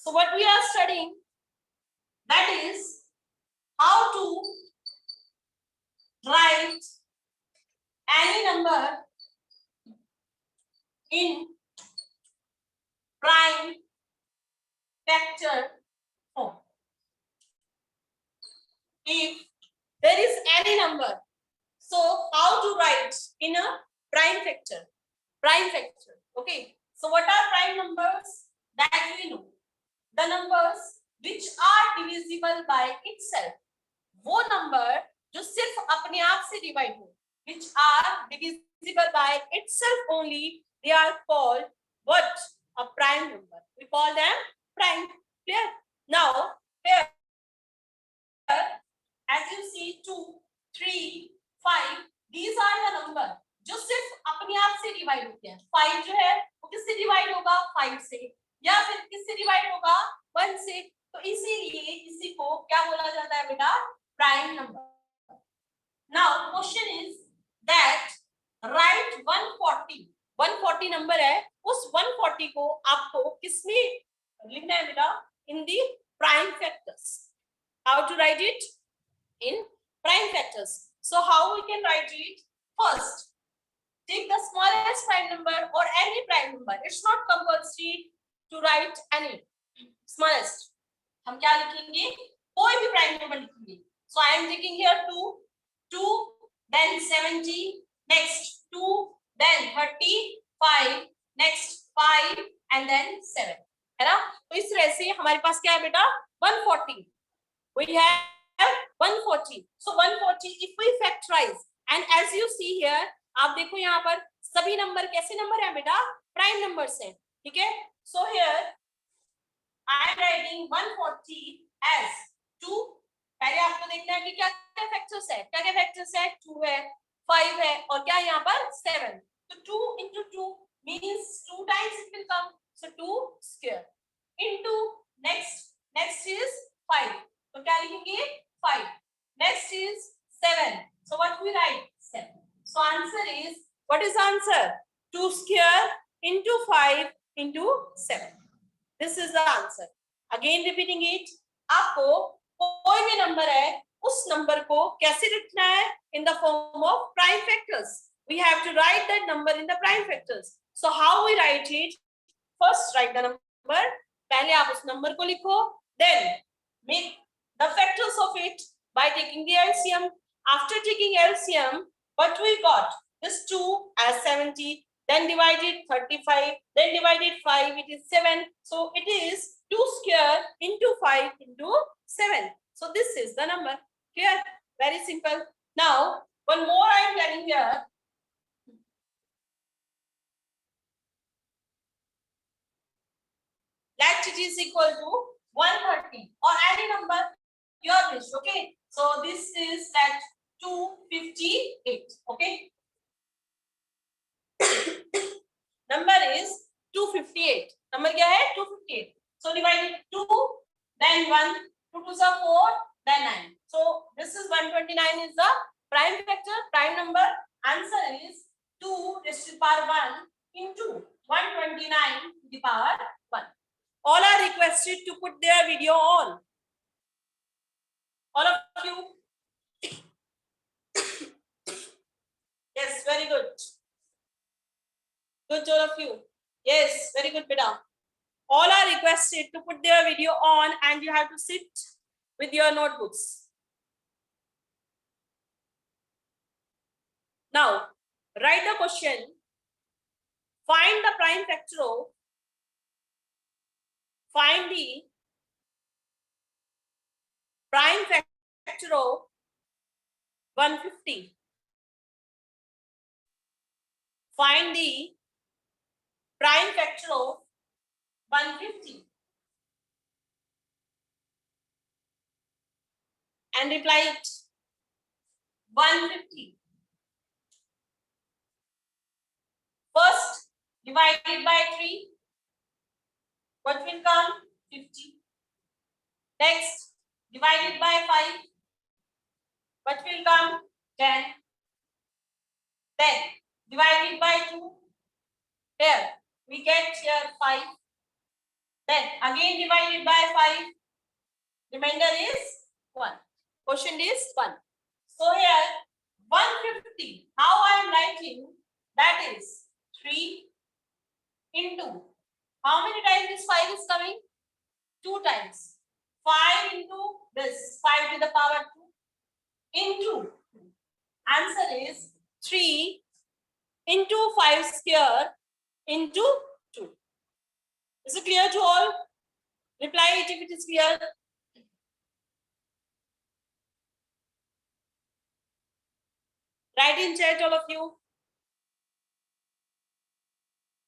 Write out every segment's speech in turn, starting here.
So what we are studying, that is how to write any number in prime factor form. If there is any number, so how to write in a prime factor? Prime factor. Okay. So what are prime numbers? That we know. The numbers which are divisible by itself. वो number जो सिर्फ अपने आप से divide हो, which are divisible by itself only, they are called what? A prime number. We call them prime. Clear? Now here, as you see, 2, 3, 5, these are the number जो सिर्फ अपने आप से डिवाइड होते हैं. 5 जो है वो किससे डिवाइड होगा? 5 से. या फिर किससे डिवाइड होगा? 1 से. तो इसीलिए इसी को क्या बोला जाता है बेटा? Prime number. Now question is that write 140. 140 number है, उस 140 को आपको किसमें लिखना है बेटा? In the prime factors. How to write it? In prime factors. So how we can write it? First, take the smallest prime number or any prime number. It's not compulsory to write any smallest. हम क्या लिखेंगे? कोई भी prime number लिखेंगे. So I am taking here 2, 2, then 70, next 2, then 35, next 5 and then 7. है ना? तो इस तरह से हमारे पास क्या है बेटा? 140. We have 140. So 140 if we factorize, and as you see here, आप देखो यहाँ पर सभी नंबर कैसे नंबर है बेटा? प्राइम नंबर्स हैं. ठीक है? So here I am writing 140 as 2. पहले आपको देखना है कि क्या क्या फैक्टर्स है. क्या क्या फैक्टर्स है? 2 है, 5 है और क्या यहाँ पर 7. तो 2 into 2 means 2 times it will come. So 2 square into next is 5. तो क्या लिखेंगे? 5. Next is 7. So what we write? 7. So answer is, what is answer? 2 square into 5 into 7. This is the answer. Again repeating it. आपको कोई भी number है, उस number को कैसे लिखना है? In the form of prime factors. We have to write that number in the prime factors. So how we write it? First write the number. पहले आप उस नंबर को लिखो. Then make the factors of it by taking the LCM. After taking LCM, what we got? This 2 as 70. Then divided 35, then divided 5, it is 7. So it is 2 square into 5 into 7. So this is the number. Clear? Very simple. Now, one more I am telling here. Let it is equal to 130 or any number your wish. Okay. So this is that 258. Okay. Number is 258. Number क्या है? 258. So divided 2, then 1, 2 2s are 4, then 9. So this is 129 is the prime factor, prime number. Answer is 2 raised to the power 1 into 129 to the power 1. All are requested to put their video on. All of you. Yes, very good. Good, all of you. Yes, very good, beta. All are requested to put their video on and you have to sit with your notebooks. Now, write the question. Find the prime factor of, find the prime factor of 150. Find the prime factor of 150 and reply it. 150. First, divided by 3. What will come? 50. Next, divided by 5. What will come? 10. Then, divided by 2. Here, we get here 5. then again divided by 5. Remainder is 1. Quotient is 1. So here 150. How I am writing? That is 3 into. How many times this 5 is coming? 2 times. 5 into this 5 to the power 2 into. Answer is 3 into 5 square into 2. Is it clear to all? Reply it if it is clear. Write in chat, all of you.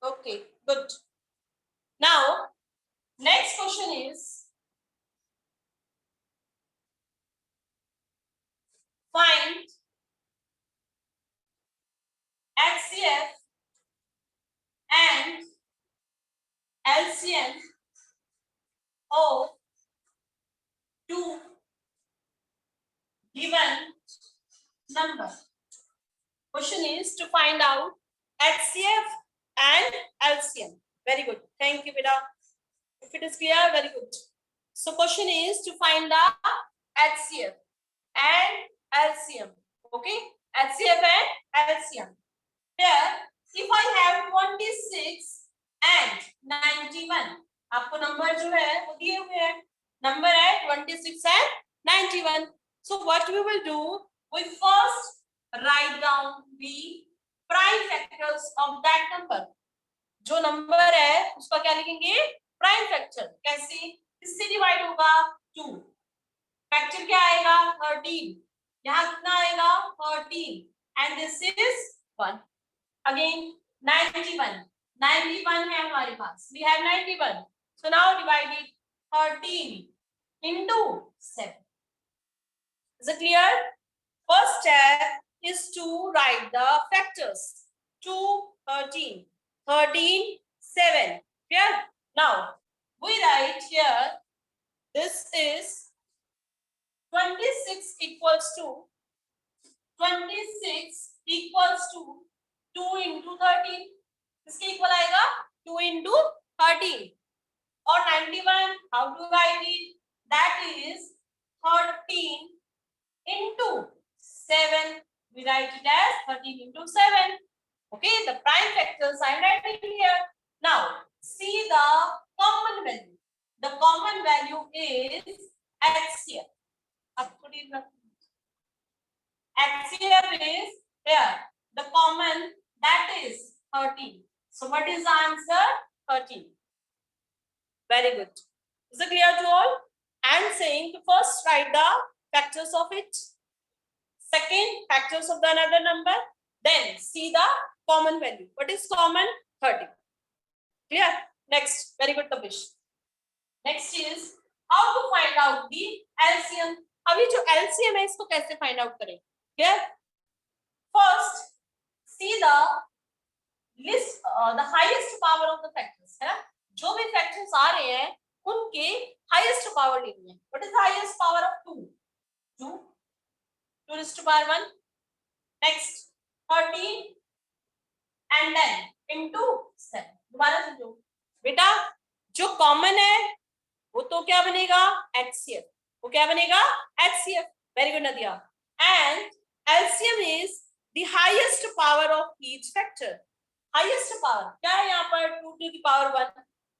Okay, good. Now, next question is find HCF and LCM of two given number. Question is to find out HCF and LCM. Very good. Thank you, Beta. If it is clear, very good. So question is to find the HCF and LCM. Okay? HCF and LCM. Here, if I have 26 and 91, आपको number जो है वो दिए हुए हैं. Number है 26 and 91. So what we will do? We first write down the prime factors of that number. जो number है उसका क्या लिखेंगे? Prime factor. कैसे? किससे डिवाइड होगा? 2. फैक्टर क्या आएगा? 13. यहाँ कितना आएगा? 13. And this is 1. Again 91. 91 है हमारे पास. We have 91. So now divide it 13 into 7. Is it clear? First step is to write the factors. 2, 13. 13, 7. Clear? Now, we write here, this is 26 equals to 26 equals to 2 into 13. इसके equal आएगा 2 into 13. और 91, how to write it? That is 13 into 7. We write it as 13 into 7. Okay, the prime factors I am writing here. Now, see the common value. The common value is HCF. HCF is here. The common, that is 13. So what is the answer? 13. Very good. Is it clear to all? I am saying to first write the factors of it. Second, factors of the another number. Then see the common value. What is common? 30. Clear? Next. Very good, Tapish. Next is how to find out the LCM. अभी जो LCM है इसको कैसे find out करें? Clear? First, see the list, the highest power of the factors. है ना? जो भी factors आ रहे हैं उनके highest power लेनी है. What is the highest power of 2? 2. 2 raised to power 1. Next, 13 and then into 7. दोबारा समझो बेटा, जो कॉमन है वो तो क्या बनेगा? HCF. वो क्या बनेगा? HCF. Very good, Nadia. And LCM is the highest power of each factor. Highest power क्या है यहाँ पर? 2 to the power 1.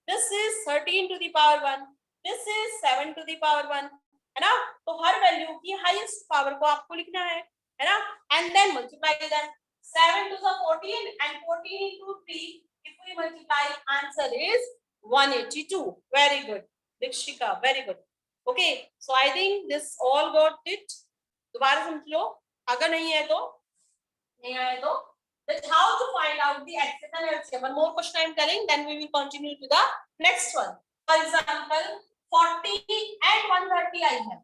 This is 13 to the power 1. This is 7 to the power 1. है ना? तो हर वैल्यू की हाईएस्ट पावर को आपको लिखना है ना? And then multiply them. 7 to the 14 and 14 into 3. If we multiply, answer is 182. Very good, Dikshika. Very good. Okay, so I think this all got it. दोबारा समझ लो. अगर नहीं है तो नहीं आए तो. That's how to find out the HCF and LCM. One more question I am telling, then we will continue to the next one. For example, 40 and 130 I have.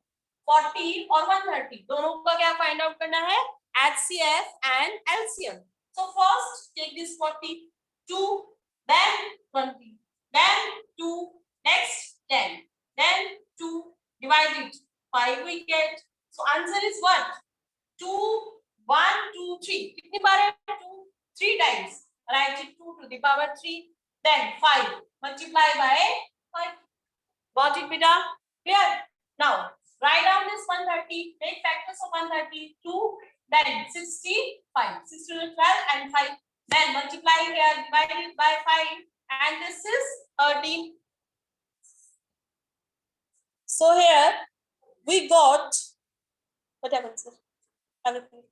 40 और 130 दोनों का क्या find out करना है? HCF and LCM. So first take this 40, 2, then 20, then 2, next 10, then 2, divide it. 5 we get. So answer is what? 2, 1, 2, 3. कितनी बार है? 2, 3 times. Write it 2 to the power 3. Then 5 multiply by 5. Got it, beta? Clear? Now, write down this 130. Make factors of 130. 2, then 65. 6 to the 12 and 5. Then multiply here, divide it by 5. And this is 13. So here we got, what happens, sir? Everything.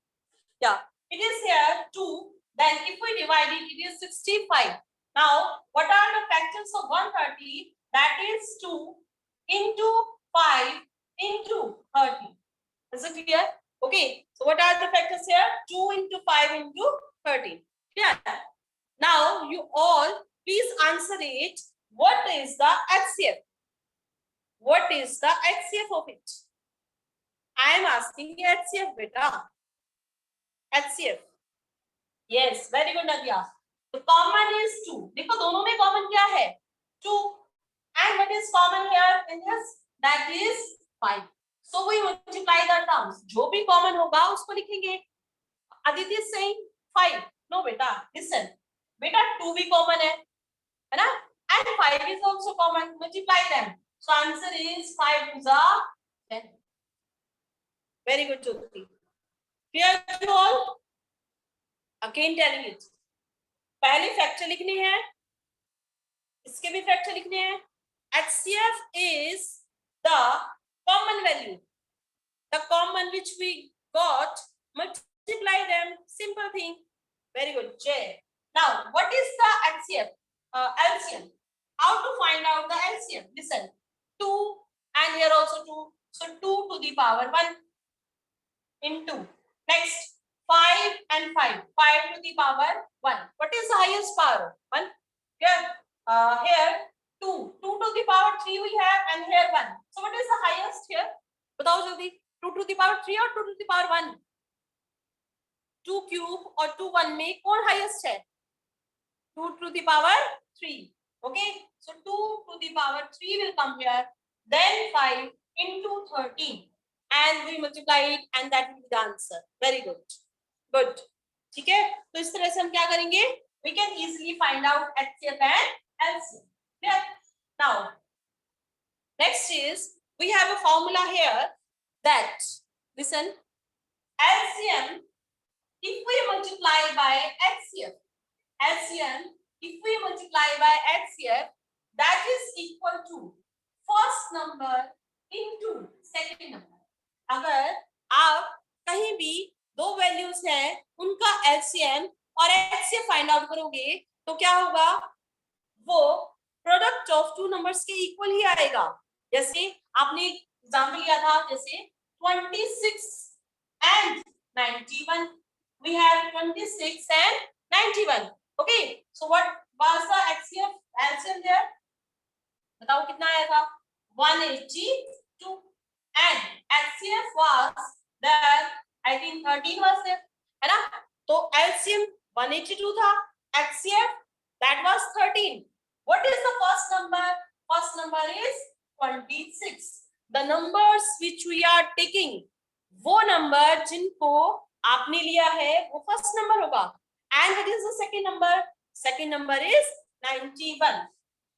Yeah, it is here 2. Then if we divide it, it is 65. Now, what are the factors of 130? That is 2 into 5 into 30. Is it clear? Okay. So what are the factors here? 2 into 5 into 30. Clear? Now, you all please answer it. What is the HCF? What is the HCF of it? I am asking HCF, beta. HCF. Yes, very good, Nadia. The common is 2. देखो दोनों में common क्या है? 2. And what is common here in this? That is 5. So we multiply the terms. जो भी common होगा उसको लिखेंगे. Aditi is saying 5. No, beta. Listen. Beta 2 भी common है ना? And 5 is also common. Multiply them. So answer is 5 to the 10. Very good, Jyoti. Clear to all? Again telling it. पहले factor लिखने हैं, इसके भी फैक्टर लिखने हैं. HCF is the common value, the common which we got. Multiply them. Simple thing. Very good. J. Now, what is the HCF? LCM. How to find out the LCM? Listen. 2 and here also 2. So 2 to the power 1 into. Next. 5 and 5. 5 to the power 1. What is the highest power? 1. Here. Here 2. 2 to the power 3 we have and here 1. So what is the highest here? बताओ जल्दी. 2 to the power 3 or 2 to the power 1? 2 cube और 2 1 में कौन highest है? 2 to the power 3. Okay. So 2 to the power 3 will come here. Then 5 into 13. And we multiply it and that will be the answer. Very good. Good. ठीक है? तो इस तरह से हम क्या करेंगे? We can easily find out HCF and LCM. Clear? Now, next is we have a formula here that, listen, LCM if we multiply by HCF, LCM if we multiply by HCF, that is equal to first number into second number. अगर आप कहीं भी दो values हैं उनका LCM और HCF find out करोगे तो क्या होगा? वो प्रोडक्ट ऑफ टू नंबर्स के इक्वल ही आएगा. जैसे आपने एग्जांपल लिया था, जैसे 26 and 91. We have 26 and 91. Okay. So what was the HCF LCM there? बताओ कितना आया था? 182. And HCF was there. I think 13 was there, है ना? तो LCM 182 था, HCF that was 13. What is the first number? First number is 26. The numbers which we are taking, वो number जिनको आपने लिया है वो first number होगा. And what is the second number? Second number is 91.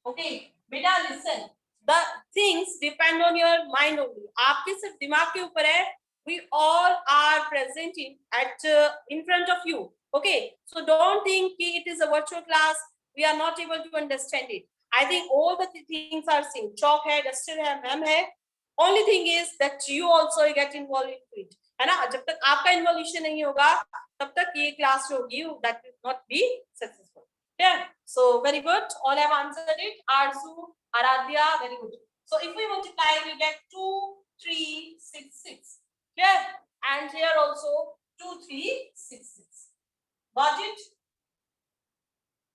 Okay, बेटा listen. The things depend on your mind only. आपके सिर्फ दिमाग के ऊपर है. We all are presenting at in front of you. Okay, so don't think it is a virtual class. We are not able to understand it. I think all the things are same. Chalk hai, duster hai, ma'am hai. Only thing is that you also get involved into it. है ना? जब तक आपका involution नहीं होगा, तब तक ये class होगी that will not be successful. Yeah. So very good. All have answered it. Arzu, Aradhya, very good. So if we multiply, we get 2, 3, 6, 6. Clear? And here also 2, 3, 6, 6. Got it?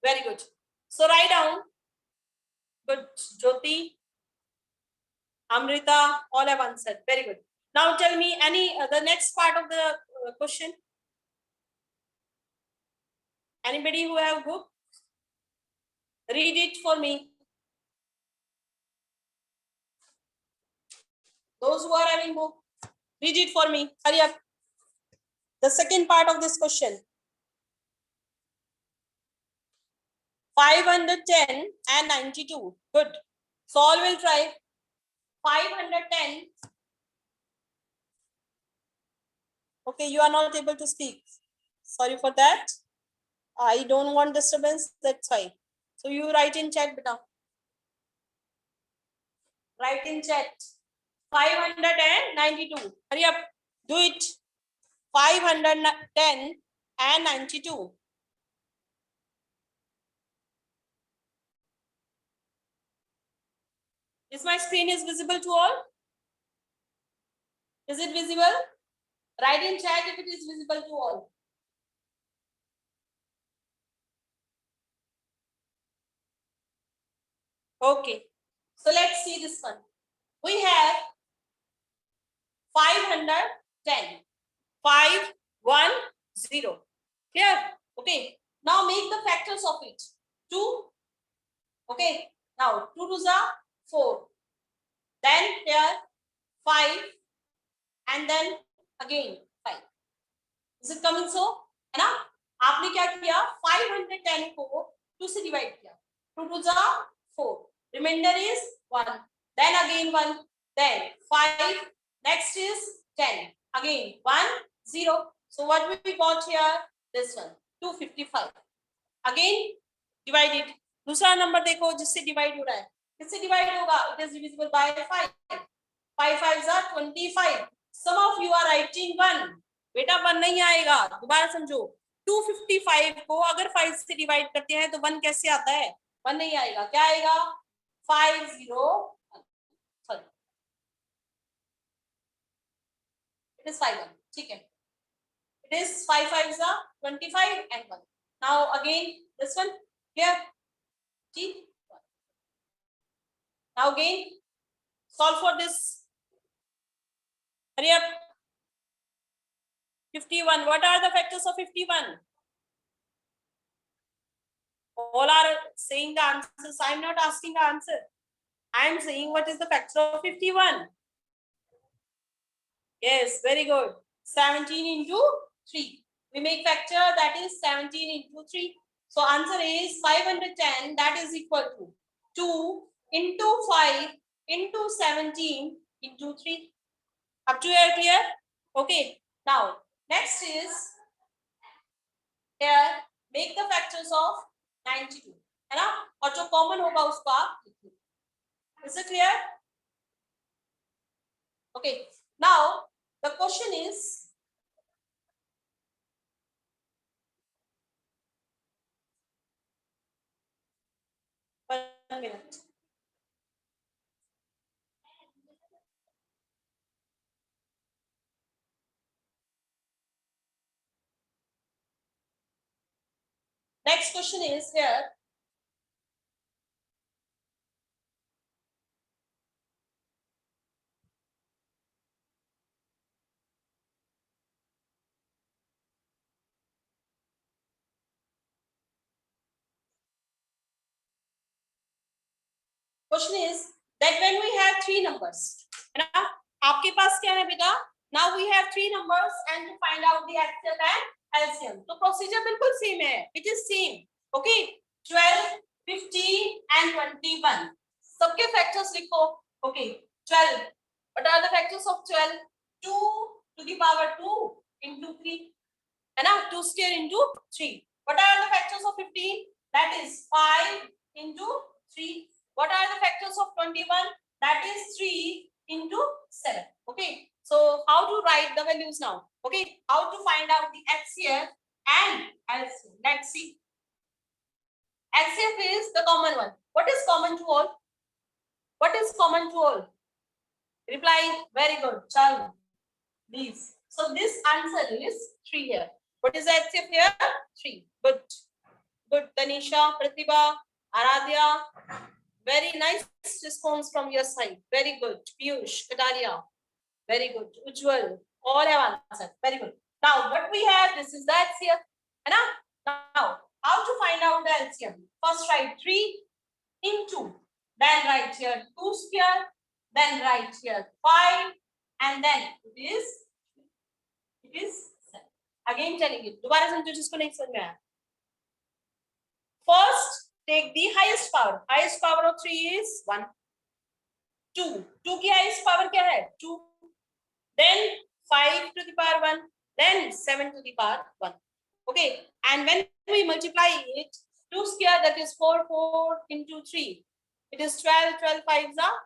Very good. So write down. Good. Jyoti, Amrita, all have answered. Very good. Now tell me the next part of the question. Anybody who have book? Read it for me. Those who are having book, read it for me. Hurry up. The second part of this question. 510 and 92. Good. So all will try. 510. Okay, you are not able to speak. Sorry for that. I don't want disturbance. That's why. So you write in chat, beta. Write in chat. 592. Hurry up. Do it. 510 and 92. Is my screen is visible to all? Is it visible? Write in chat if it is visible to all. Okay. So let's see this one. We have 510. 510. Clear? Okay. Now make the factors of it. 2. Okay. Now 2 to the 4. Then here 5. And then again 5. Is it coming so? है ना? आपने क्या किया? 510 को 2 से divide किया. 2 to the 4. Remainder is 1. Then again 1. Then 5. Next is 10. Again 1, 0. So what we got here? This one 255. Again divided. दूसरा number देखो जिससे डिवाइड हो रहा है. किससे डिवाइड होगा? It is divisible by 5. 5 5s are 25. Some of you are writing 1. बेटा 1 नहीं आएगा. दोबारा समझो. 255 को अगर 5 से डिवाइड करते हैं तो 1 कैसे आता है? 1 नहीं आएगा. क्या आएगा? 501. Sorry. It is 51. ठीक है. It is 5 5s are 25 and 1. Now again this one. Clear? See? Now again solve for this. Hurry up. 51. What are the factors of 51? All are saying the answers. I am not asking the answer. I am saying what is the factor of 51. Yes, very good. 17 into 3. We make factor that is 17 into 3. So answer is 510. That is equal to 2 into 5 into 17 into 3. Up to here clear? Okay. Now next is here make the factors of 92. है ना? और जो common होगा उसको आप लिखिए. Is it clear? Okay. Now the question is one minute. Next question is here. Question is that when we have 3 numbers, है ना? आपके पास क्या है बेटा? Now we have 3 numbers and to find out the HCF and LCM. तो procedure बिल्कुल same है. It is same. Okay. 12, 15 and 21. सबके फैक्टर्स लिखो. Okay. 12. What are the factors of 12? 2 to the power 2 into 3. है ना? 2 square into 3. What are the factors of 15? That is 5 into 3. What are the factors of 21? That is 3 into 7. Okay. So how to write the values now? Okay. How to find out the HCF and LCM? Let's see. HCF is the common one. What is common to all? What is common to all? Reply. Very good. Chalu. These. So this answer is 3 here. What is the HCF here? 3. Good. Good. Tanisha, Pratibha, Aradhya. Very nice response from your side. Very good. Piyush, Kataria. Very good. Ujjwal. All have answered. Very good. Now, what we have, this is the HCF. Now, how to find out the LCM? First, write 3 into. Then write here 2 square. Then write here 5. And then it is 7. Again telling you. दोबारा समझो जिसको नहीं समझ में आया. First, take the highest power. Highest power of 3 is 1. 2 2 की highest power क्या है 2, then 5 to the power 1, then 7 to the power 1. Okay, and when we multiply it, 2 square, that is 4, 4 into 3, it is 12, 12 5s are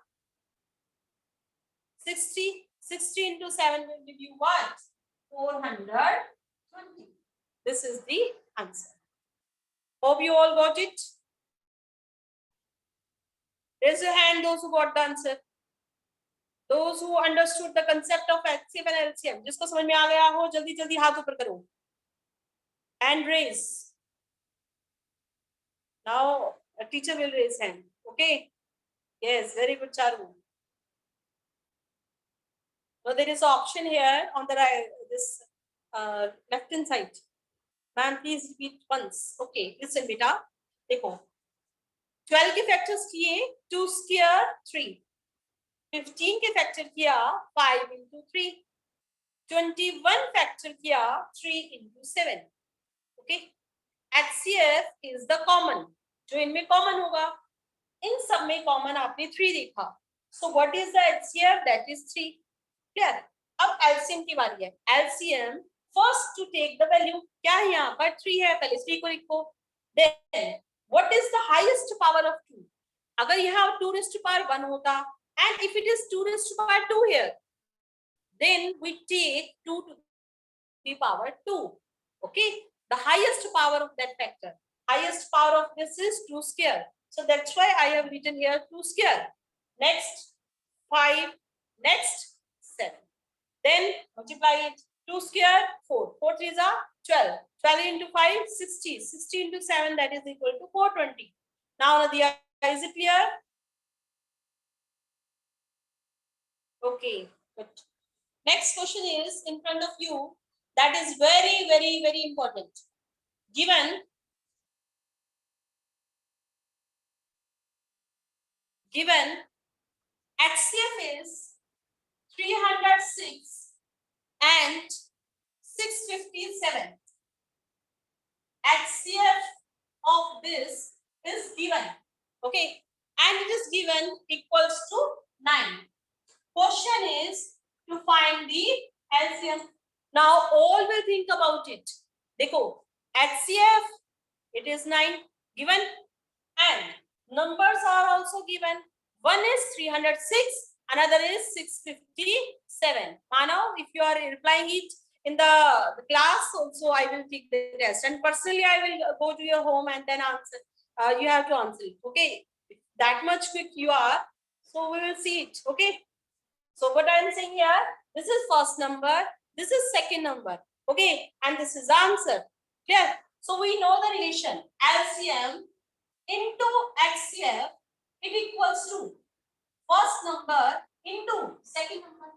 60, 60 into 7 will give you what? 420. This is the answer. Hope you all got it. Raise your hand those who got the answer. Those who understood the concept of HCF and LCM. जिसको समझ में आ गया हो जल्दी जल्दी हाथ ऊपर करो. Hand raise. Now a teacher will raise hand. Okay. Yes, very good, Charu. So there is an option here on the right, this left hand side. Ma'am, please repeat once. Okay, listen, beta. देखो 12 के factors किए 2 square 3, 15 के factor किया 5 into 3, 21 factor किया 3 into 7. Okay, HCF is the common, जो इनमें common होगा, इन सब में कॉमन आपने 3 देखा. So what is the HCF? That is 3. Clear? अब LCM की बारी है. LCM first to take the value, क्या है यहाँ पर 3 है, पहले 3 को लिखो. Then what is the highest power of 2? अगर यहाँ 2 raised to power 1 होता, and if it is 2 raised to power 2 here, then we take 2 to the power 2. Okay, the highest power of that factor, highest power of this is 2 square. So that's why I have written here 2 square. Next 5, next 7. Then multiply it. 2 square 4, 4 3s are 12, 12 into 5 60, 60 into 7, that is equal to 420. Now Nadia, is it clear? Okay, good. Next question is in front of you, that is very very very important. Given HCF is 306 and 657. HCF of this is given, okay, and it is given equals to 9. Question is to find the LCM. Now all will think about it. देखो, HCF it is 9 given, and numbers are also given. One is 306, another is 657. Manav, if you are replying it in the class also, I will take the test, and personally I will go to your home and then answer. You have to answer it. Okay, if that much quick you are, so we will see it. Okay, so what I am saying here, this is first number, this is second number. Okay, and this is answer. Clear? So we know the relation LCM into HCF, it equals to first number into second number.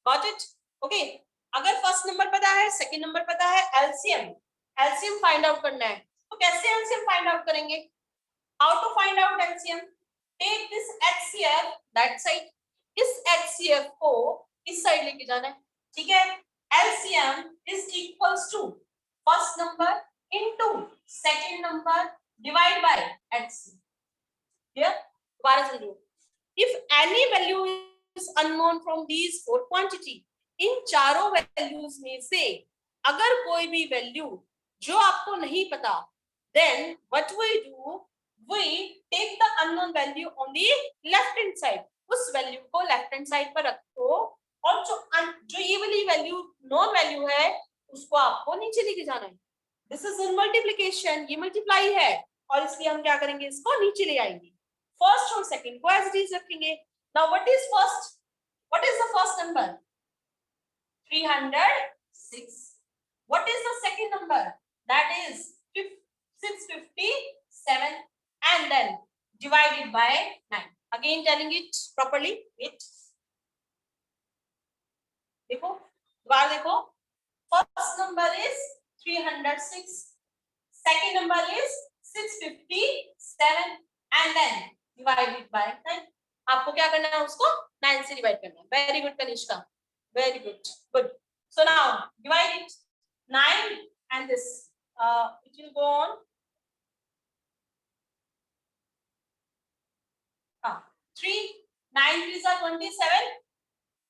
Got it? Okay. अगर first number पता है, second number पता है, LCM find out करना है, तो कैसे LCM find out करेंगे? How to find out LCM? Take this HCF that side, इस एचसीएफ को इस साइड लेके जाना है. ठीक है, LCM is equals to first number into second number divide by HC. Clear? दोबारा समझो. If any value is unknown from these four quantity, इन चारों वैल्यूज में से अगर कोई भी वैल्यू जो आपको नहीं पता, then what we do, we take the unknown value on the left hand side. उस वैल्यू को लेफ्ट हैंड साइड पर रखो, और जो ये वाली वैल्यू नॉन वैल्यू है उसको आपको नीचे लेके जाना है. दिस इज इन मल्टीप्लिकेशन, ये मल्टीप्लाई है, और इसलिए हम क्या करेंगे, इसको नीचे ले आएंगे. फर्स्ट और सेकंड को एज इट इज रखेंगे. Now what is first, what is the first number? 306. What is the second number? That is 657, and then divided by 9. Again telling it properly. Wait. देखो, दोबारा देखो. First number is 306. Second number is 657, and then divided by 9. आपको क्या करना है, उसको 9 से divide करना है. Very good Kanishka. Very good. Good. So now divide it. 9 and this. It will go on. 3 9 3s are 27.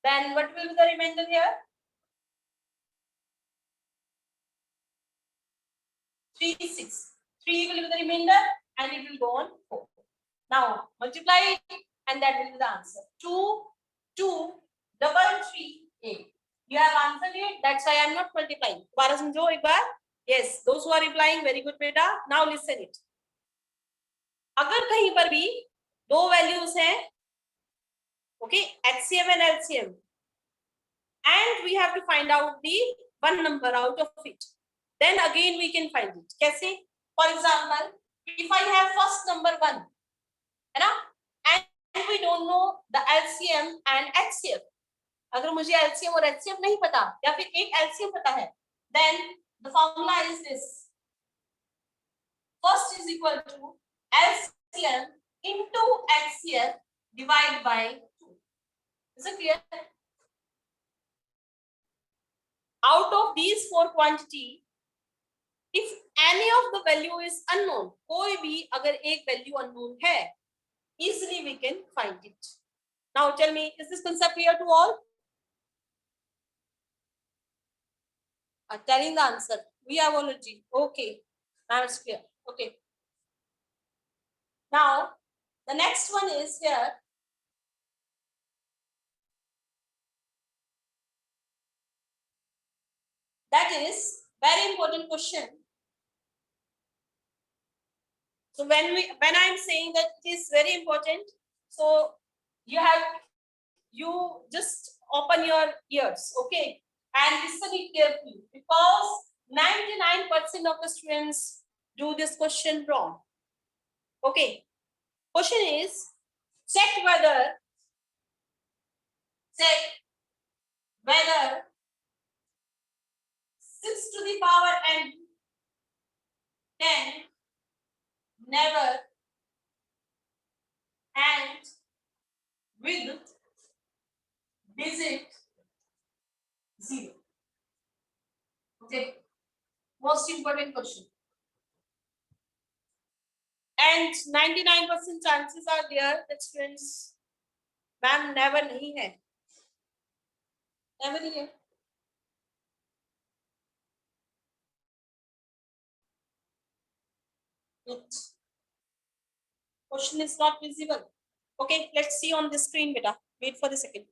Then what will be the remainder here? 3 6. 3 will be the remainder and it will go on 4. Now multiply it and that will be the answer. 2 2 double 3 8. You have answered it. That's why I am not multiplying. दोबारा समझो एक बार. Yes, those who are replying, very good बेटा. Now listen it. अगर कहीं पर भी दो values हैं, okay, HCF and LCM, and we have to find out the one number out of it, then again we can find it. कैसे? For example, if I have first number 1, है ना, and we don't know the LCM and HCF, अगर मुझे LCM और HCF नहीं पता या फिर एक LCM पता है, then the formula is this: first is equal to LCM into HCF divided by 2. Is it clear? Out of these four quantity, if any of the value is unknown, कोई भी अगर एक value unknown है, easily we can find it. Now tell me, is this concept clear to all? Telling the answer. We have already. Okay. Now it's clear. Okay. Now the next one is here. That is very important question. So when I am saying that it is very important, so you just open your ears, okay, and listen it carefully, because 99% of the students do this question wrong. Okay, question is check whether 6 to the power n can never and with digit 0. Okay, most important question. And 99% chances are there that students, ma'am, never नहीं है, never नहीं है. Question is not visible. Okay, let's see on the screen, beta. Wait for the second.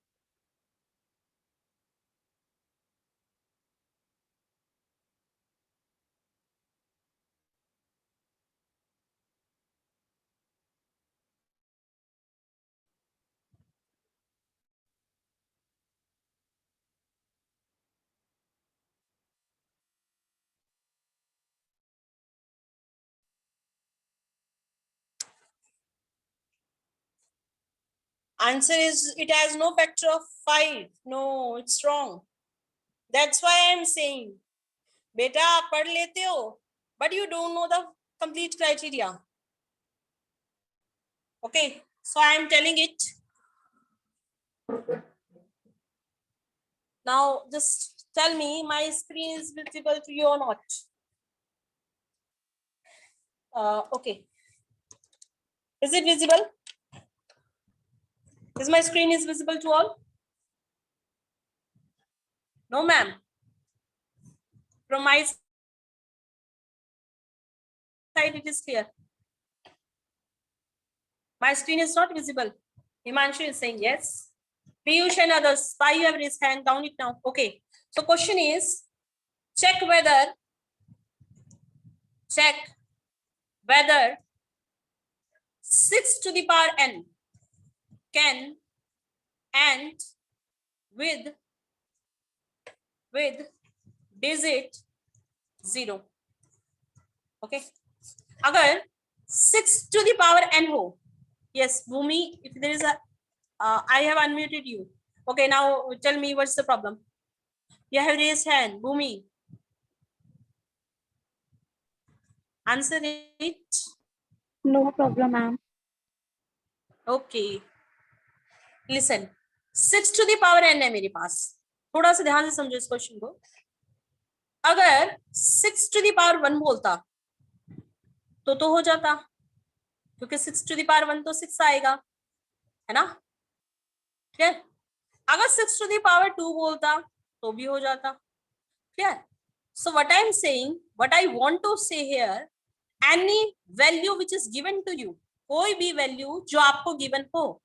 Answer is it has no factor of 5. No, it's wrong. That's why I am saying, beta आप पढ़ लेते हो, but you don't know the complete criteria. Okay, so I am telling it. Now just tell me, my screen is visible to you or not? Okay. Is it visible? Is my screen is visible to all? No, ma'am. From my side, it is clear. My screen is not visible. Himanshu is saying yes. Piyush and others, why you have raised hand? Down it now. Okay. So question is, check whether 6 to the power n can and with digit 0. Okay. अगर 6 to the power n हो, yes, Bhumi, if there is a, I have unmuted you. Okay, now tell me what's the problem. You have raised hand, Bhumi. Answer it. No problem, ma'am. Okay. Listen, 6 to the power n है मेरे पास. थोड़ा सा ध्यान से समझो इस question को. अगर 6 to the power 1 बोलता तो हो जाता, क्योंकि 6 to the power 1 तो 6 आएगा, है ना. क्लियर? अगर 6 to the power 2 बोलता तो भी हो जाता. Clear? So what I am saying, what I want to say here, any value which is given to you, कोई भी वैल्यू जो आपको गिवन हो,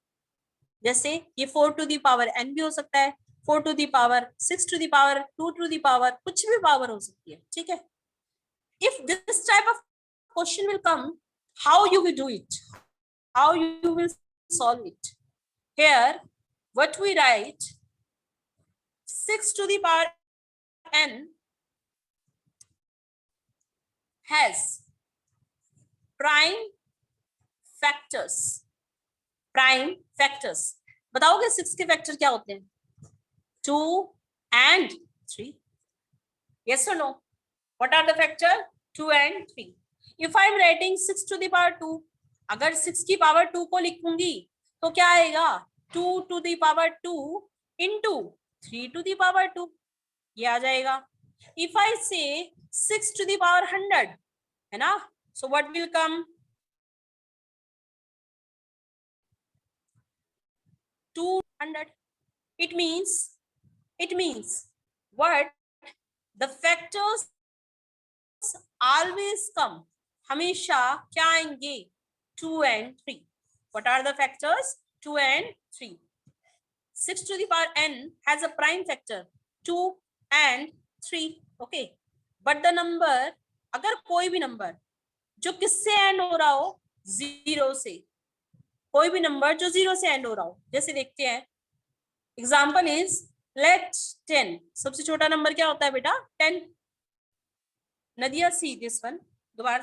जैसे ये 4 to the power n भी हो सकता है, 4 to the power 6 to the power 2 to the power, कुछ भी पावर हो सकती है. ठीक है? If this type of question will come, how you will do it, how you will solve it? Here what we write, 6 to the power n has prime factors. Prime factors. बताओगे 6 के factor क्या होते हैं? 2 and 3. Yes or no? What are the factor? 2 and 3. If I am writing 6 to the power 2, अगर 6 की power 2 को लिखूंगी तो क्या आएगा? 2 to the power 2 into 3 to the power 2. ये आ जाएगा. If I say 6 to the power 100, है ना? So what will come? 200. It means what? The factors always come. हमेशा क्या आएंगे? 2 and 3. What are the factors? 2 and 3. 6 to the power n has a prime factor 2 and 3. Okay. But the number, अगर कोई भी number जो किससे and हो रहा हो? 0 से. कोई भी नंबर जो 0 से एंड हो रहा हो, जैसे देखते हैं. Example is let 10. सबसे छोटा नंबर क्या होता है बेटा? 10. नदिया सी दिस वन. दोबारा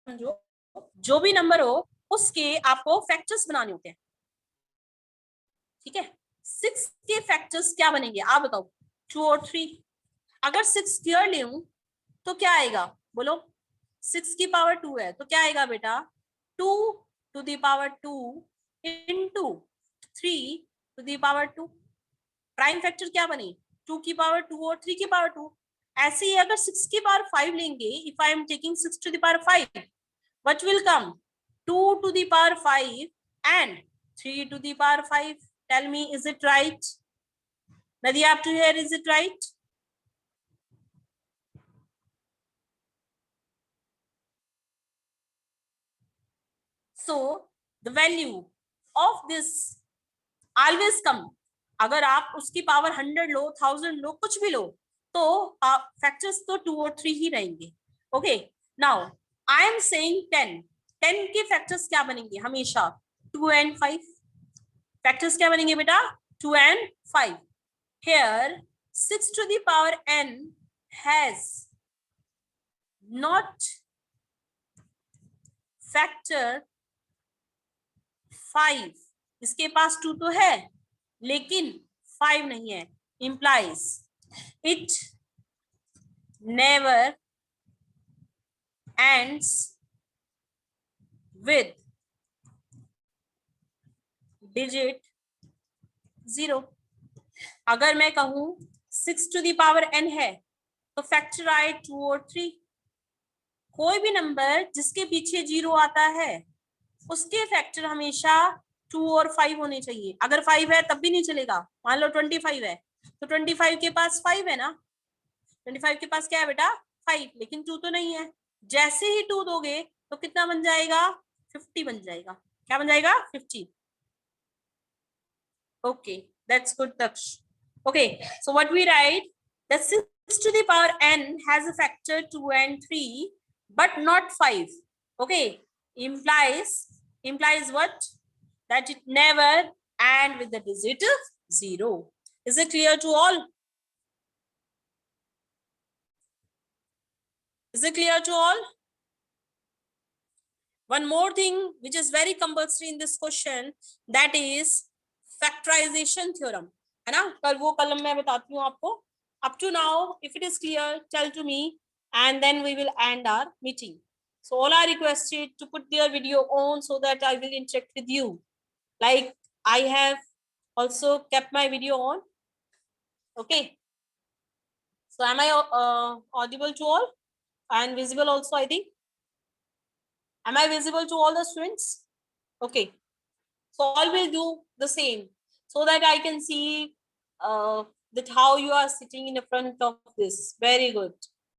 समझो, जो भी नंबर हो उसके आपको फैक्टर्स बनाने होते हैं. ठीक है? 6 के फैक्टर्स क्या बनेंगे आप बताओ? 2 और 3. अगर 6 क्लियर ले लूं तो क्या आएगा? बोलो. 6 की पावर 2 है तो क्या आएगा बेटा? 2 to the power 2 into 3 to the power 2. Prime factor क्या बने? 2 की पावर 2 और 3 की पावर 2. ऐसे ही अगर 6 की पावर 5 लेंगे, if I am taking 6 to the power 5, what will come? 2 to the power 5 and 3 to the power 5. Tell me, is it right? Nadia, up to here, is it right? So the value of this always come. अगर आप उसकी power 100 लो, 1000 लो, कुछ भी लो, तो factors तो 2 और 3 ही रहेंगे. Okay. Now I am saying 10. 10 के फैक्टर्स क्या बनेंगे? हमेशा 2 and 5. फैक्टर्स क्या बनेंगे बेटा? 2 and 5. Here 6 to the power n has not factor 5. इसके पास 2 तो है लेकिन 5 नहीं है. Implies it never ends with digit 0. अगर मैं कहूं 6 to the power n है तो फैक्टर आए 2 और 3. कोई भी नंबर जिसके पीछे 0 आता है उसके फैक्टर हमेशा 2 और 5 होने चाहिए. अगर 5 है तब भी नहीं चलेगा. मान लो 25 है तो 25 के पास 5 है ना. 25 के पास क्या है बेटा? 5. लेकिन 2 तो नहीं है. जैसे ही 2 दोगे तो कितना बन जाएगा? 50 बन जाएगा. क्या बन जाएगा? 50. Okay, that's good Daksh. Okay, so what we write, that 6 to the power n has a factor 2 and 3 but not 5. Okay, implies what? That it never end with the digit 0. Is it clear to all? Is it clear to all? One more thing which is very compulsory in this question, that is factorization theorem. है ना? कल वो कलम मैं बताती हूँ आपको. Up to now, if it is clear, tell to me, and then we will end our meeting. So all are requested to put their video on so that I will interact with you. Like I have also kept my video on. Okay. So am I audible to all and visible also? I think. Am I visible to all the students? Okay. So all will do the same so that I can see that how you are sitting in the front of this. Very good.